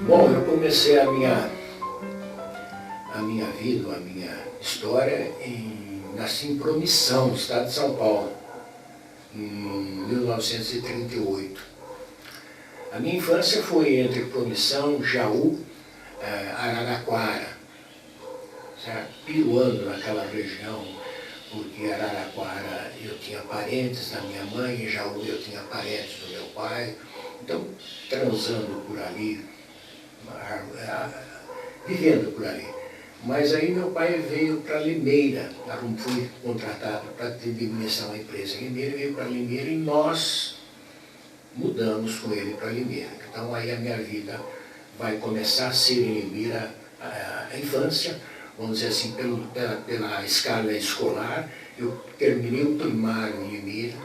Bom, eu comecei a minha vida, a minha história, nasci em Promissão, no estado de São Paulo, em 1938. A minha infância foi entre Promissão, Jaú, Araraquara, certo? Piruando naquela região, porque Araraquara eu tinha parentes da minha mãe, em Jaú eu tinha parentes do meu pai, então transando por ali, vivendo por ali. Mas aí meu pai veio para Limeira, fui contratado para administrar uma empresa em Limeira, veio para Limeira e nós mudamos com ele para Limeira. Então aí a minha vida vai começar a ser em Limeira, a infância, vamos dizer assim, pela escala escolar. Eu terminei o primário em Limeira,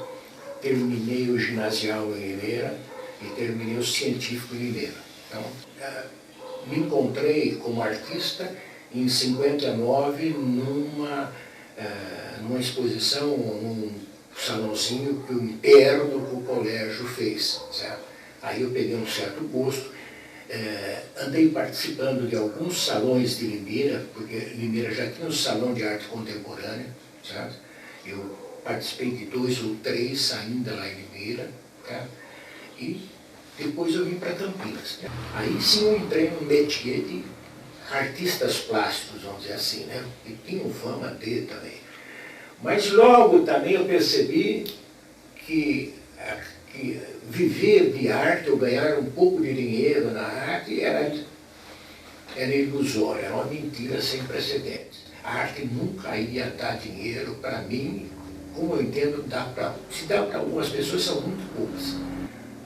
terminei o ginasial em Limeira e terminei o científico em Limeira. Então, me encontrei como artista em 59 numa exposição, num salãozinho interno que o colégio fez, certo? Aí eu peguei um certo gosto, andei participando de alguns salões de Limeira, porque Limeira já tinha um salão de arte contemporânea, certo? Eu participei de 2 ou 3 ainda lá em Limeira, certo? E depois eu vim para Campinas. Aí sim eu entrei no métier de artistas plásticos, vamos dizer assim, né? E tinham fama de também. Mas logo também eu percebi que viver de arte ou ganhar um pouco de dinheiro na arte era ilusório, era uma mentira sem precedentes. A arte nunca ia dar dinheiro para mim, como eu entendo, se dá para algumas pessoas, são muito poucas.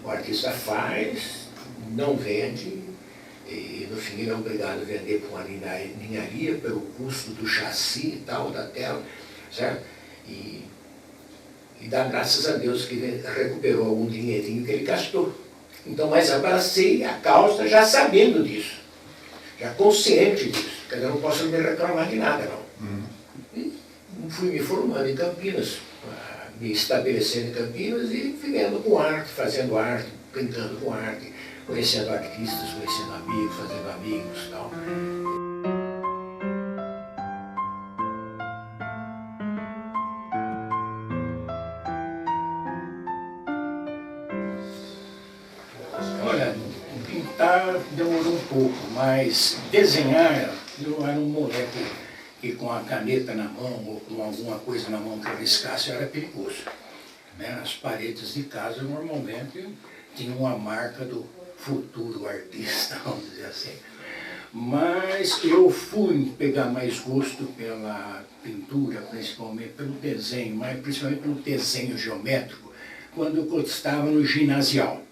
O artista faz, não vende, e no fim ele é obrigado a vender para uma ninharia pelo custo do chassi e tal, da tela, certo? E dá graças a Deus que ele recuperou algum dinheirinho que ele gastou. Então, mas abracei a causa já sabendo disso, já consciente disso, quer dizer, eu não posso me reclamar de nada, não. E fui me formando em Campinas, me estabelecendo em Campinas e vivendo com arte, fazendo arte, brincando com arte, conhecendo artistas, conhecendo amigos, fazendo amigos e tal. Olha, pintar demorou um pouco, mas desenhar, eu era um moleque que com a caneta na mão ou com alguma coisa na mão que eu riscasse era perigoso. As paredes de casa normalmente tinham a marca do futuro artista, vamos dizer assim. Mas eu fui pegar mais gosto pela pintura, principalmente pelo desenho, mas principalmente pelo desenho geométrico, quando eu estava no ginasial.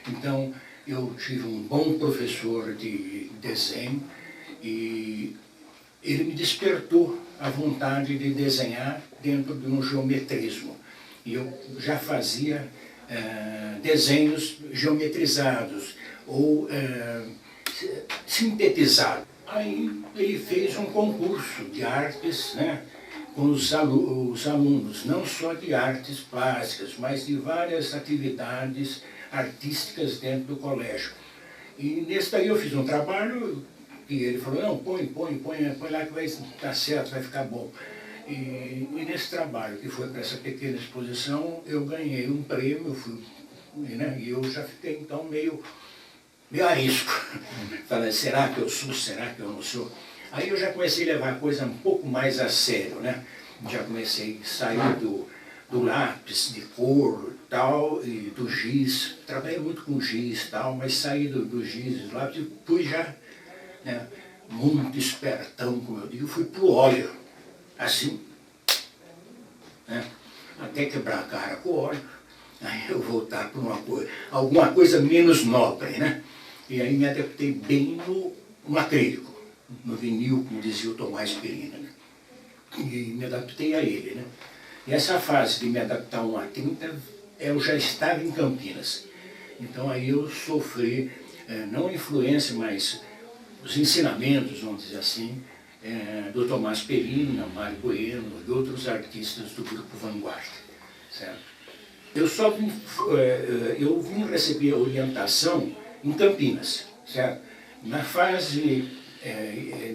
Então, eu tive um bom professor de desenho e ele me despertou a vontade de desenhar dentro de um geometrismo. E eu já fazia desenhos geometrizados ou sintetizados. Aí ele fez um concurso de artes, né, com os alunos, não só de artes plásticas, mas de várias atividades artísticas dentro do colégio. E nesse daí eu fiz um trabalho e ele falou, não, põe lá que vai dar certo, vai ficar bom. E nesse trabalho, que foi para essa pequena exposição, eu ganhei um prêmio, né, e eu já fiquei então meio a risco. Falei, será que eu sou, será que eu não sou? Aí eu já comecei a levar a coisa um pouco mais a sério, né? Já comecei a sair do lápis de cor e tal, e do giz. Trabalhei muito com giz e tal, mas saí do giz, do lápis, e fui já, né, muito espertão, como eu digo, fui pro óleo, assim, né? Até quebrar a cara com o óleo. Aí eu voltar para alguma coisa menos nobre, né? E aí me adaptei bem no acrílico, no vinil, como dizia o Tomás Perina, né? E me adaptei a ele, né? E essa fase de me adaptar a uma tinta, eu já estava em Campinas. Então aí eu sofri, não influência, mas os ensinamentos, vamos dizer assim, do Tomás Perina, Mário Bueno e outros artistas do Grupo Vanguarda, certo? Eu vim receber orientação em Campinas, certo? Na fase,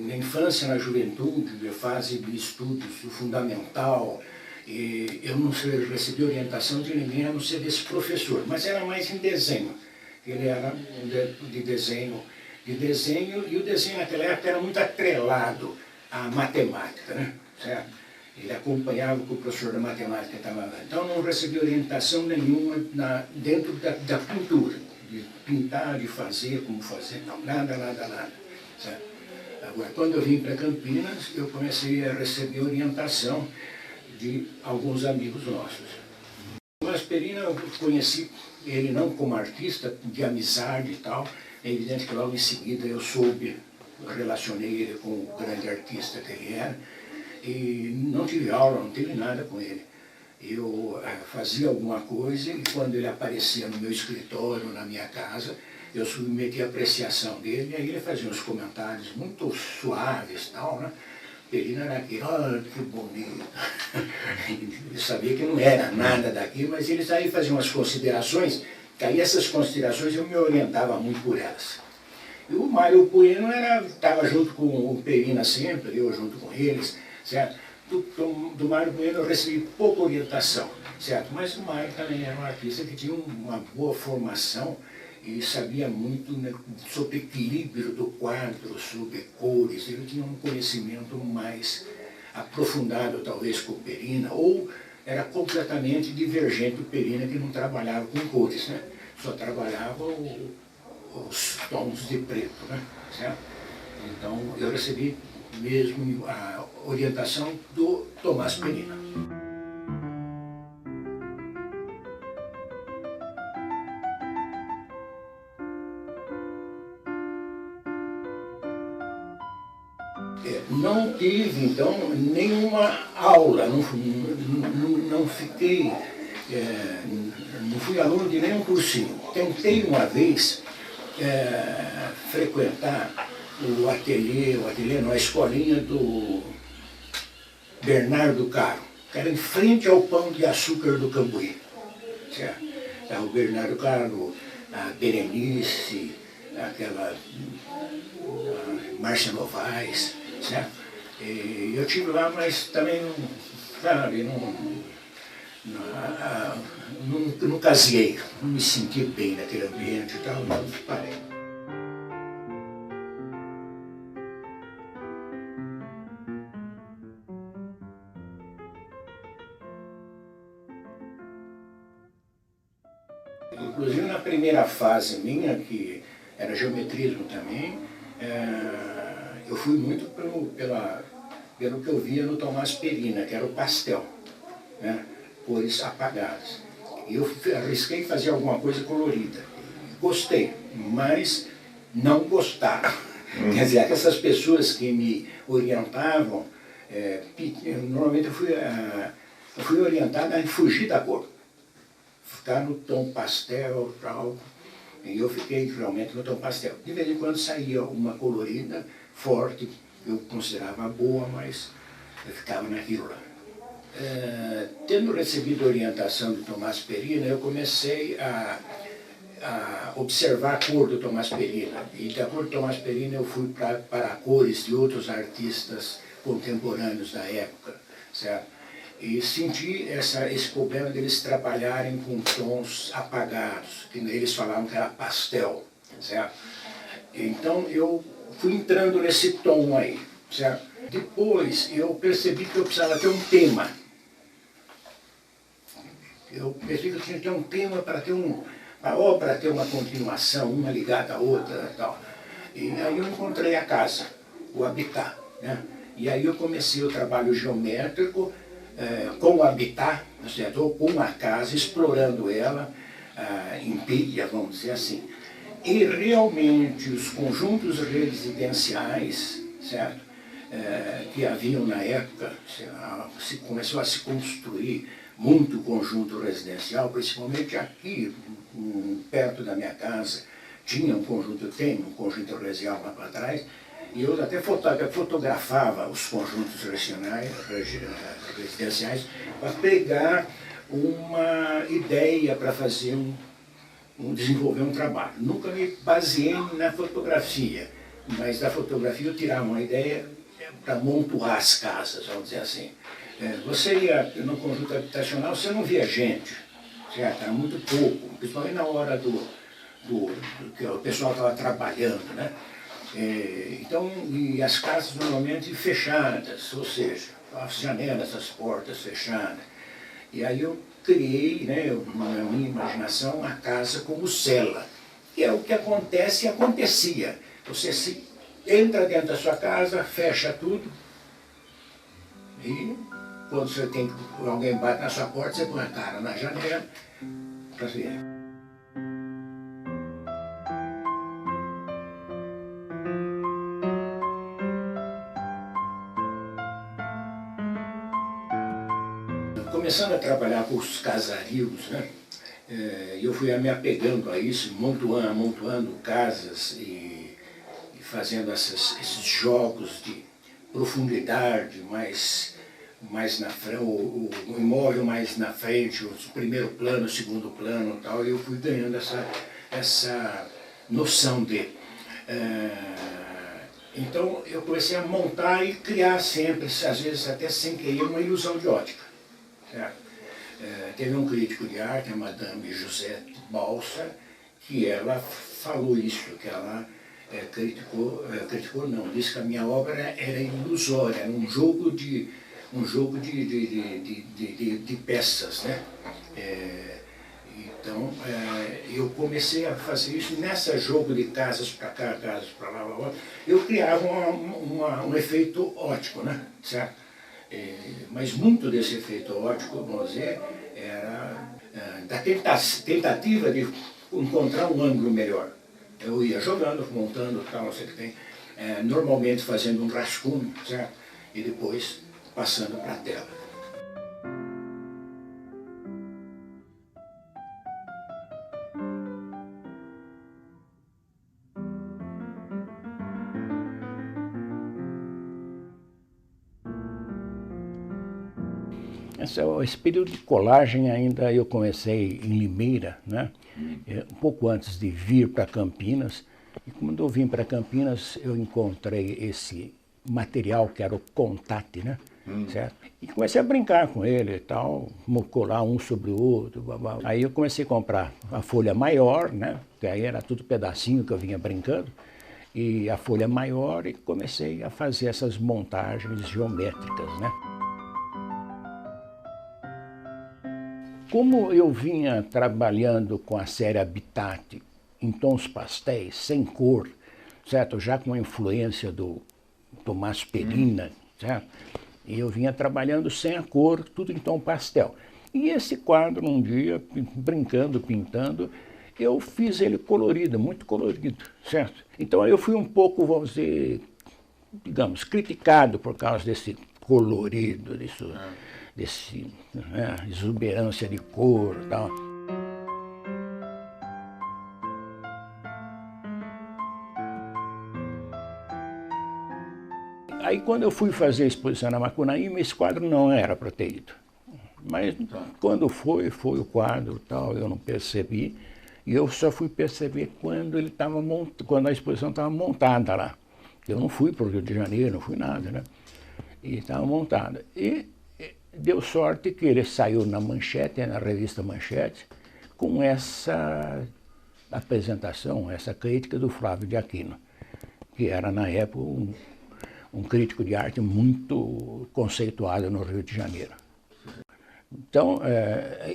na infância, na juventude, a fase de estudos do fundamental, eu não recebi orientação de ninguém a não ser desse professor, mas era mais em desenho. Ele era de desenho, e o desenho naquela época era muito atrelado à matemática, né? Certo? Ele acompanhava o que o professor da matemática estava lá. Então não recebi orientação nenhuma dentro da pintura, de pintar, de fazer, como fazer, não, nada. Certo? Agora, quando eu vim para Campinas, eu comecei a receber orientação de alguns amigos nossos. Tomás Perina, eu conheci ele não como artista, de amizade e tal. É evidente que logo em seguida eu relacionei ele com o grande artista que ele era. E não tive aula, não tive nada com ele. Eu fazia alguma coisa e quando ele aparecia no meu escritório, na minha casa, eu submetia a apreciação dele, e aí ele fazia uns comentários muito suaves e tal, né? Perina era aquele, olha que bonito. Eu sabia que não era nada daquilo, mas eles aí faziam umas considerações, que aí essas considerações eu me orientava muito por elas. E o Mário Bueno estava junto com o Perina sempre, eu junto com eles, certo? Do Mário Bueno eu recebi pouca orientação, certo? Mas o Mário também era um artista que tinha uma boa formação e sabia muito, né, sobre equilíbrio do quadro, sobre cores. Ele tinha um conhecimento mais aprofundado, talvez, com o Perina, ou era completamente divergente do Perina, que não trabalhava com cores, né? Só trabalhava os tons de preto, né? Certo? Então eu recebi mesmo a orientação do Tomás Perina. Não tive, então, nenhuma aula, não fiquei, não fui aluno de nenhum cursinho. Tentei uma vez frequentar a escolinha do Bernardo Caro, que era em frente ao Pão de Açúcar do Cambuí. Certo? O Bernardo Caro, a Berenice, aquela Márcia Novaes, certo? E eu estive lá, mas também não casei, não me senti bem naquele ambiente e tal, então parei. Inclusive na primeira fase minha, que era geometrismo também, eu fui muito pelo que eu via no Tomás Perina, que era o pastel, né? Cores apagadas. E eu arrisquei fazer alguma coisa colorida. Gostei, mas não gostaram. Quer dizer, essas pessoas que me orientavam, normalmente eu fui orientado a fugir da cor. Ficar no tom pastel e tal. E eu fiquei realmente no tom pastel. De vez em quando saía uma colorida, forte, eu considerava boa, mas eu ficava naquilo lá. Tendo recebido a orientação do Tomás Perina, eu comecei a observar a cor do Tomás Perina. E da cor do Tomás Perina eu fui para cores de outros artistas contemporâneos da época, certo? E senti esse problema deles trabalharem com tons apagados, que eles falavam que era pastel, certo? Então eu fui entrando nesse tom aí, certo? Depois eu percebi que eu precisava ter um tema. Eu percebi que eu tinha que ter um tema para ter para ter uma continuação, uma ligada à outra e tal. E aí eu encontrei a casa, o habitat, né? E aí eu comecei o trabalho geométrico, com o habitat, certo? Ou com a casa, explorando ela em pilha, vamos dizer assim. E realmente os conjuntos residenciais, certo? Que haviam na época, começou a se construir muito conjunto residencial, principalmente aqui, perto da minha casa, tem um conjunto residencial lá para trás, e eu até fotografava os conjuntos residenciais para pegar uma ideia para fazer desenvolver um trabalho. Nunca me baseei na fotografia, mas da fotografia eu tirava uma ideia para montuar as casas, vamos dizer assim. Você ia no conjunto habitacional, você não via gente, certo? Era muito pouco, principalmente na hora do que o pessoal estava trabalhando, né? Então, e as casas normalmente fechadas, ou seja, as janelas, as portas fechadas. E aí eu criei, né, na minha imaginação, a casa como cela. E é o que acontece e acontecia. Você entra dentro da sua casa, fecha tudo, e quando você tem alguém bate na sua porta, você põe a cara na janela para ver. Começando a trabalhar com os casarios, né, eu fui me apegando a isso, amontoando casas e fazendo esses jogos de profundidade, mais na frente, o imóvel mais na frente, o primeiro plano, o segundo plano e tal, e eu fui ganhando essa noção de... Então eu comecei a montar e criar sempre, às vezes até sem querer, uma ilusão de ótica. Certo? Teve um crítico de arte, a Madame Josette Balsa, que ela falou isso, que ela criticou não, disse que a minha obra era ilusória, era um jogo de peças, né? Então, eu comecei a fazer isso, nesse jogo de casas para cá, casas para lá, eu criava um efeito óptico, né? Certo? Mas muito desse efeito óptico, vamos dizer, era da tentativa de encontrar um ângulo melhor. Eu ia jogando, montando, tal, não sei o que tem, normalmente fazendo um rascunho, certo? E depois passando para a tela. Esse período de colagem ainda eu comecei em Limeira, né? Um pouco antes de vir para Campinas. E quando eu vim para Campinas, eu encontrei esse material que era o Contact, né? Certo? E comecei a brincar com ele e tal, colar um sobre o outro. Blá, blá. Aí eu comecei a comprar a folha maior, né? Que aí era tudo pedacinho que eu vinha brincando. E a folha maior, e comecei a fazer essas montagens geométricas, né? Como eu vinha trabalhando com a série Habitat em tons pastéis, sem cor, certo? Já com a influência do Tomás Perina, certo? E eu vinha trabalhando sem a cor, tudo em tom pastel. E esse quadro, um dia, brincando, pintando, eu fiz ele colorido, muito colorido, certo? Então eu fui um pouco, vamos dizer, digamos, criticado por causa desse colorido, desse exuberância de cor e tal. Aí quando eu fui fazer a exposição na Macunaíma, esse quadro não era protegido. Mas quando foi o quadro tal, eu não percebi. E eu só fui perceber quando quando a exposição estava montada lá. Eu não fui para o Rio de Janeiro, não fui nada, né? E estava montada. E deu sorte que ele saiu na Manchete, na revista Manchete, com essa apresentação, essa crítica do Flávio de Aquino, que era, na época, um crítico de arte muito conceituado no Rio de Janeiro. Então,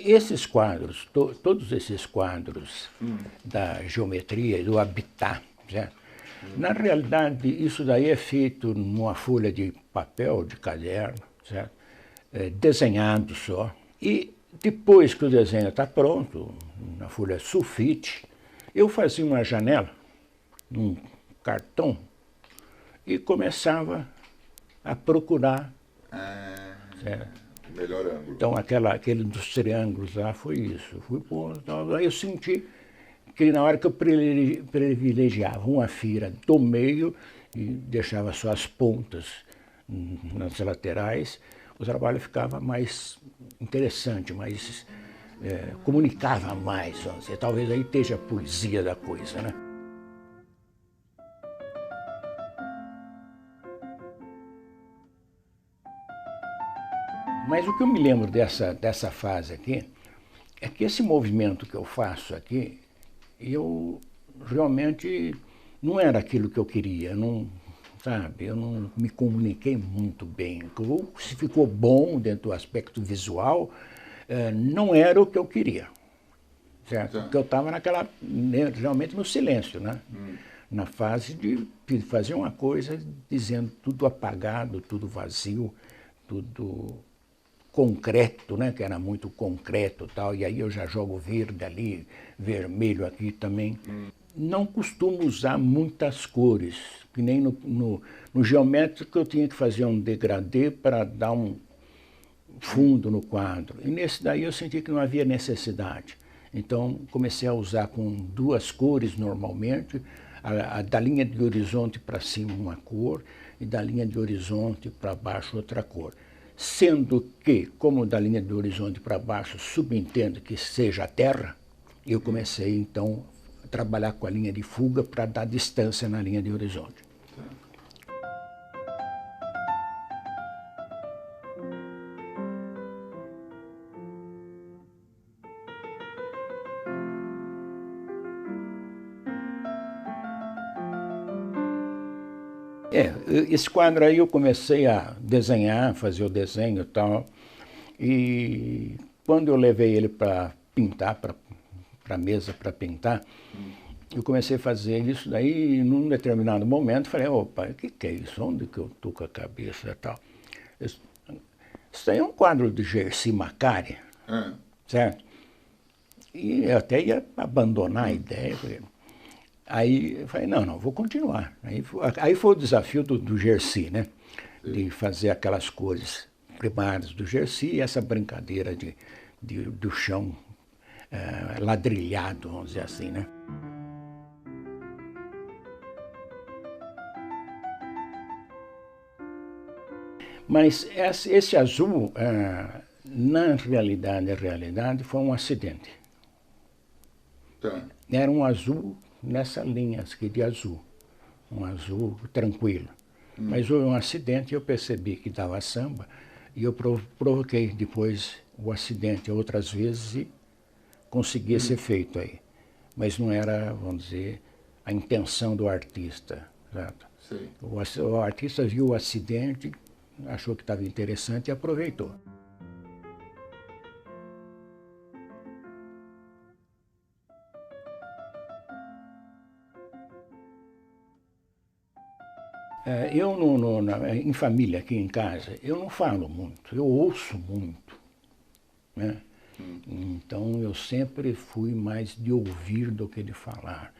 esses quadros, todos esses quadros da geometria e do habitat, certo? Na realidade, isso daí é feito numa folha de papel, de caderno, certo? Desenhado só. E depois que o desenho está pronto, na folha sulfite, eu fazia uma janela, num cartão, e começava a procurar. Melhor ângulo. Então aquele dos triângulos lá foi isso. Aí eu senti que na hora que eu privilegiava uma fira do meio e deixava só as pontas nas laterais, o trabalho ficava mais interessante, mais comunicava mais, vamos dizer. Talvez aí esteja a poesia da coisa, né? Mas o que eu me lembro dessa fase aqui é que esse movimento que eu faço aqui, eu realmente não era aquilo que eu queria, não, sabe? Eu não me comuniquei muito bem. Se ficou bom dentro do aspecto visual, não era o que eu queria, certo? Porque eu estava realmente no silêncio, né? Na fase de fazer uma coisa dizendo tudo apagado, tudo vazio, tudo concreto, né? Que era muito concreto e tal, e aí eu já jogo verde ali, vermelho aqui também. Não costumo usar muitas cores, que nem no geométrico eu tinha que fazer um degradê para dar um fundo no quadro. E nesse daí eu senti que não havia necessidade. Então comecei a usar com duas cores normalmente, da linha de horizonte para cima uma cor e da linha de horizonte para baixo outra cor. Sendo que, como da linha de horizonte para baixo subentendo que seja a Terra, eu comecei então a trabalhar com a linha de fuga para dar distância na linha de horizonte. Esse quadro aí eu comecei a desenhar, fazer o desenho e tal. E quando eu levei ele para pintar, para a mesa para pintar, eu comecei a fazer isso daí e num determinado momento falei, opa, o que é isso? Onde que eu estou com a cabeça e tal? Isso aí é um quadro de Jerzy Macari, certo? E eu até ia abandonar a ideia. Aí eu falei, não, vou continuar. Aí foi o desafio do Jerzy, né? De fazer aquelas cores primárias do Jerzy e essa brincadeira do chão ladrilhado, vamos dizer assim, né? Mas esse azul, na realidade, foi um acidente. Tá. Era um azul nessa linha aqui de azul, um azul tranquilo. Mas houve um acidente e eu percebi que dava samba e eu provoquei depois o acidente outras vezes e consegui esse efeito aí. Mas não era, vamos dizer, a intenção do artista. Certo? O artista viu o acidente, achou que estava interessante e aproveitou. Eu, em família, aqui em casa, eu não falo muito, eu ouço muito. Né? Então, eu sempre fui mais de ouvir do que de falar.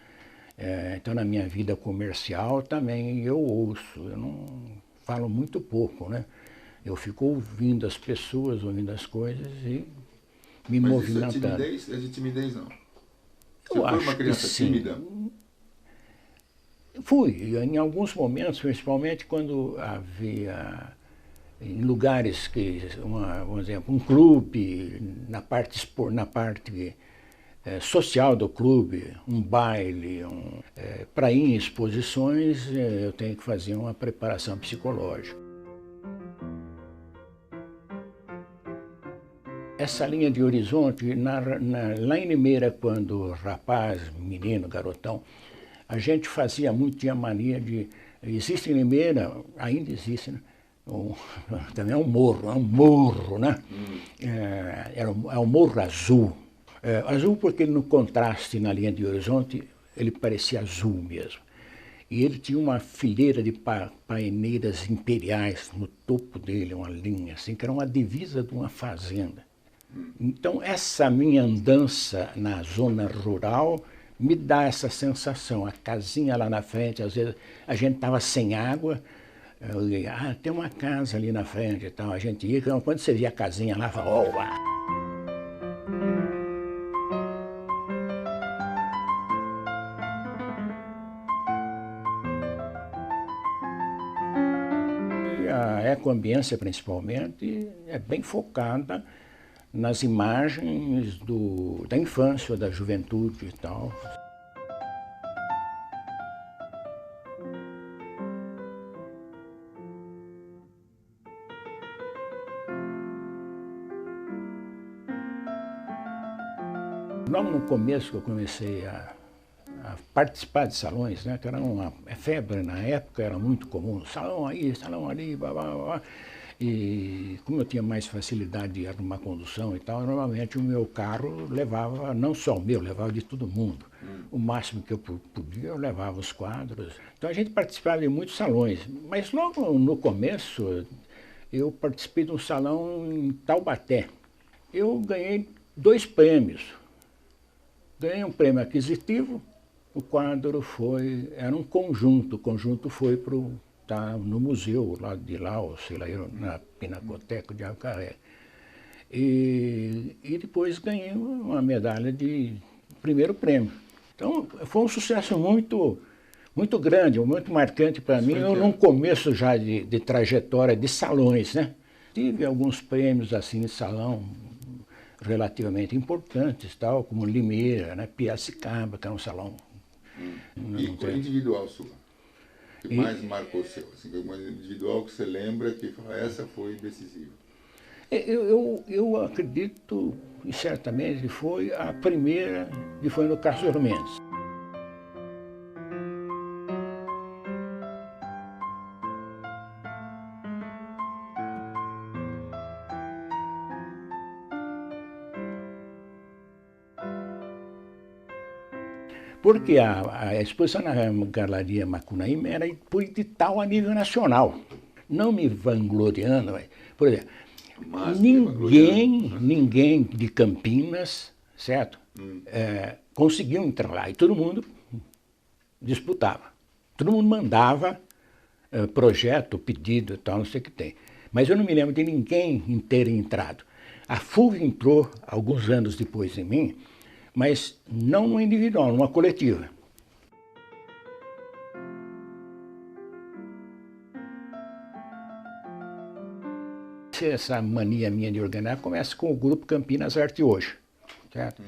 Então, na minha vida comercial também eu ouço, eu não falo muito pouco, né? Eu fico ouvindo as pessoas, ouvindo as coisas e me movimentando. Mas isso é de timidez, não? Você Eu foi uma acho que criança sim. tímida? Fui, em alguns momentos, principalmente quando havia em lugares que, vamos dizer, um clube, na parte social do clube, um baile, para ir em exposições, eu tenho que fazer uma preparação psicológica. Essa linha de horizonte, lá em Limeira, quando rapaz, menino, garotão, a gente fazia muito, tinha mania de... Existe em Limeira, ainda existe, né? Também é um morro, né? É o Morro Azul. Azul porque no contraste na linha de horizonte, ele parecia azul mesmo. E ele tinha uma fileira de paineiras imperiais no topo dele, uma linha assim, que era uma divisa de uma fazenda. Então, essa minha andança na zona rural me dá essa sensação. A casinha lá na frente, às vezes a gente estava sem água, eu ia, tem uma casa ali na frente e tal. A gente ia, quando você via a casinha lá, falava, oba! E a ecoambiência, principalmente, é bem focada nas imagens da infância, da juventude e tal. Logo no começo que eu comecei a participar de salões, né, que era uma febre na época, era muito comum, salão aí, salão ali, blá, blá, blá. E como eu tinha mais facilidade de arrumar condução e tal, normalmente o meu carro levava, não só o meu, levava de todo mundo. O máximo que eu podia, eu levava os quadros. Então a gente participava de muitos salões, mas logo no começo eu participei de um salão em Taubaté. Eu ganhei 2 prêmios. Ganhei um prêmio aquisitivo, o quadro era um conjunto, o conjunto foi tá no museu lá de Laos, sei lá, na Pinacoteca de Acaré. E depois ganhei uma medalha de primeiro prêmio. Então foi um sucesso muito grande, muito marcante para mim, eu num começo já de trajetória de salões, né? Tive alguns prêmios assim de salão relativamente importantes, tal, como Limeira, né? Piracicaba, que era um salão. E foi individual sua? O que mais marcou o seu? Assim, uma individual que você lembra que essa foi decisiva? Eu acredito, e certamente foi a primeira que foi no Castro Mendes. Porque a exposição na Galeria Macunaíma era por edital a nível nacional. Não me vangloriando, por exemplo, ninguém de Campinas, certo? Conseguiu entrar lá e todo mundo disputava. Todo mundo mandava projeto, pedido e tal, não sei o que tem. Mas eu não me lembro de ninguém ter entrado. A FUV entrou alguns anos depois de mim, mas não no individual, numa coletiva. Essa mania minha de organizar começa com o Grupo Campinas Arte Hoje, certo?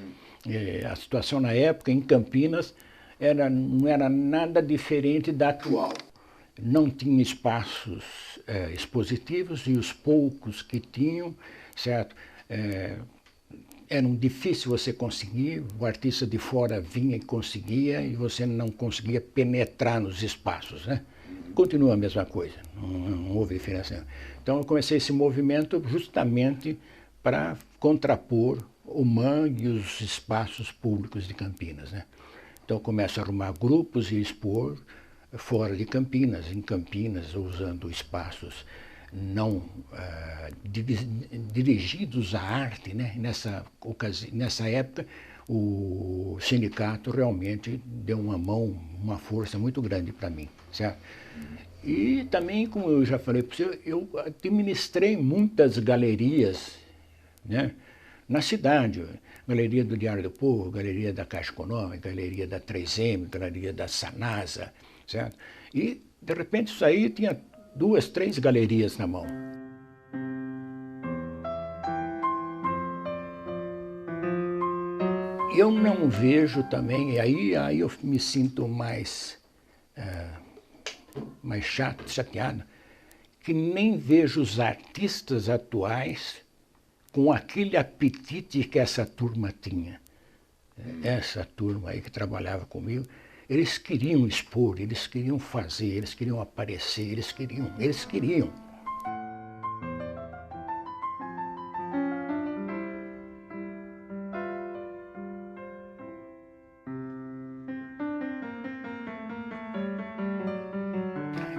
A situação na época em Campinas não era nada diferente da atual. Não tinha espaços expositivos e os poucos que tinham, certo? Era difícil você conseguir, o artista de fora vinha e conseguia e você não conseguia penetrar nos espaços, né? Continua a mesma coisa, não houve diferença. Então eu comecei esse movimento justamente para contrapor o MAN e os espaços públicos de Campinas, né? Então eu começo a arrumar grupos e expor fora de Campinas, em Campinas, usando espaços não dirigidos à arte, né? Nessa época, o sindicato realmente deu uma força muito grande para mim, certo? E também, como eu já falei para você, eu administrei muitas galerias, né? Na cidade. Galeria do Diário do Povo, Galeria da Caixa Econômica, Galeria da 3M, Galeria da Sanasa, certo? E, de repente, isso aí tinha 2, 3 galerias na mão. Eu não vejo também, e aí eu me sinto mais chateado, que nem vejo os artistas atuais com aquele apetite que essa turma tinha. Essa turma aí que trabalhava comigo, eles queriam expor, eles queriam fazer, eles queriam aparecer, eles queriam.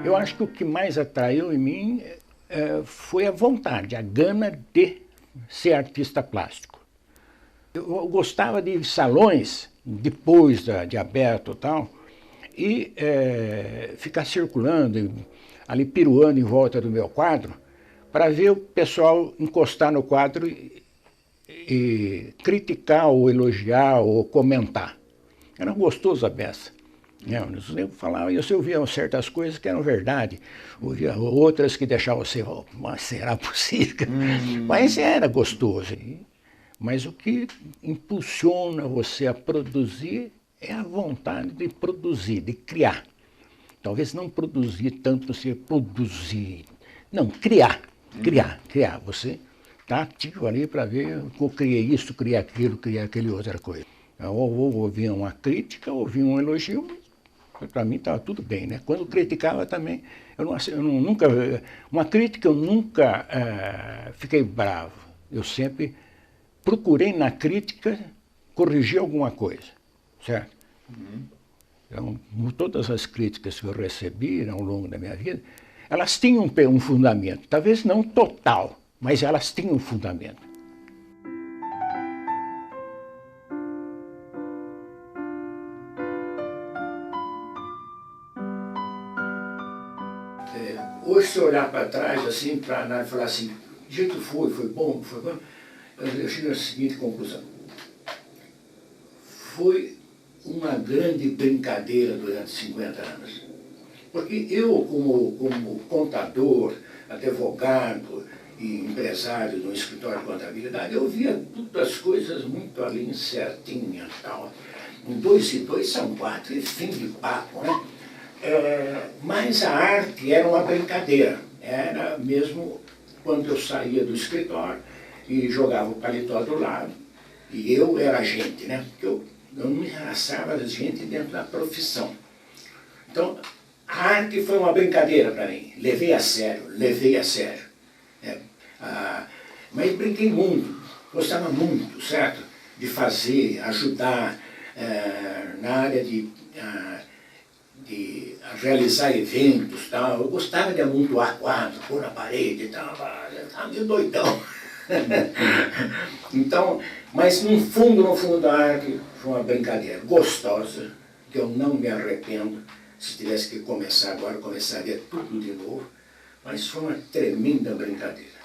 Eu acho que o que mais atraiu em mim foi a vontade, a gana de ser artista plástico. Eu gostava de salões, depois de aberto e tal, e ficar circulando, ali piruando em volta do meu quadro, para ver o pessoal encostar no quadro e criticar, ou elogiar, ou comentar. Era gostoso a beça. Eu falava, eu ouvia certas coisas que eram verdade, ouvia outras que deixavam você, mas será possível? Mas era gostoso. Mas o que impulsiona você a produzir é a vontade de produzir, de criar. Talvez não produzir tanto você produzir, não, criar. Você está ativo ali para ver, eu criei isso, criei aquilo, criei aquele outra coisa. Ou ouvia uma crítica, ou ouvia um elogio, para mim estava tudo bem, né? Quando criticava também, nunca, uma crítica eu nunca fiquei bravo. Eu sempre procurei na crítica corrigir alguma coisa, certo? Então, todas as críticas que eu recebi ao longo da minha vida, elas tinham um fundamento, talvez não total, mas elas tinham um fundamento. Hoje, se olhar para trás, assim, para falar assim, o jeito foi bom, eu chego à seguinte conclusão. Foi uma grande brincadeira durante 50 anos. Porque eu, como contador, advogado e empresário de um escritório de contabilidade, eu via todas as coisas muito ali certinhas e tal. 2 e 2 são 4 e fim de papo, né? Mas a arte era uma brincadeira. Era mesmo quando eu saía do escritório e jogava o paletó do lado. E eu era gente, né? Porque eu não me engraçava da gente dentro da profissão. Então, a arte foi uma brincadeira para mim. Levei a sério. Mas brinquei muito, gostava muito, certo? De fazer, ajudar na área de realizar eventos, tal. Eu gostava de amontoar quadros, pôr na parede e tal. Eu estava meio doidão. Então, mas no fundo, a arte foi uma brincadeira gostosa, que eu não me arrependo. Se tivesse que começar agora, começaria tudo de novo. Mas foi uma tremenda brincadeira.